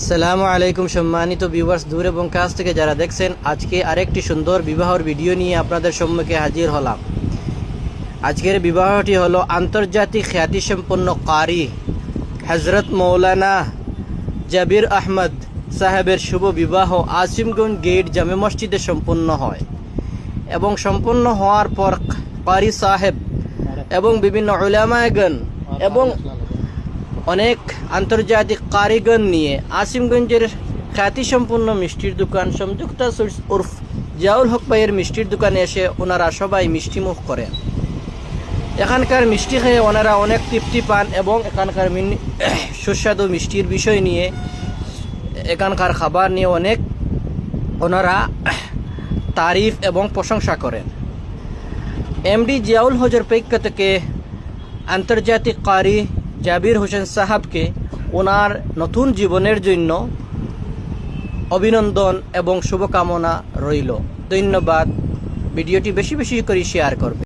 আসসালামু আলাইকুম সম্মানিত ভিউয়ার্স, দূর এবং কাছ থেকে যারা দেখছেন, আজকে আরেকটি সুন্দর বিবাহের ভিডিও নিয়ে আপনাদের সম্মুখে হাজির হলাম। আজকের বিবাহটি হলো আন্তর্জাতিক খ্যাতিসম্পন্ন কারি হজরত মৌলানা জাবির আহমদ সাহেবের শুভ বিবাহ আসিমগঞ্জ গেট জামে মসজিদে সম্পন্ন হয় এবং সম্পন্ন হওয়ার পর কারি সাহেব এবং বিভিন্ন উলামাগণ এবং অনেক আন্তর্জাতিক কারিগণ নিয়ে আসিমগঞ্জের খ্যাতিসম্পন্ন মিষ্টির দোকান সংযুক্তা সুইটস উর্ফ জিয়াউল হক ভাইয়ের মিষ্টির দোকানে এসে ওনারা সবাই মিষ্টিমুখ করেন। এখানকার মিষ্টি খেয়ে ওনারা অনেক তৃপ্তি পান এবং এখানকার সুস্বাদু মিষ্টির বিষয় নিয়ে, এখানকার খাবার নিয়ে অনেক ওনারা তারিফ এবং প্রশংসা করেন। এমডি জিয়াউল হজের পক্ষ থেকে আন্তর্জাতিক কারি জাবির হোসেন সাহাবকে ওনার নতুন জীবনের জন্য অভিনন্দন এবং শুভকামনা রইল। ধন্যবাদ। ভিডিওটি বেশি বেশি করে শেয়ার করবে।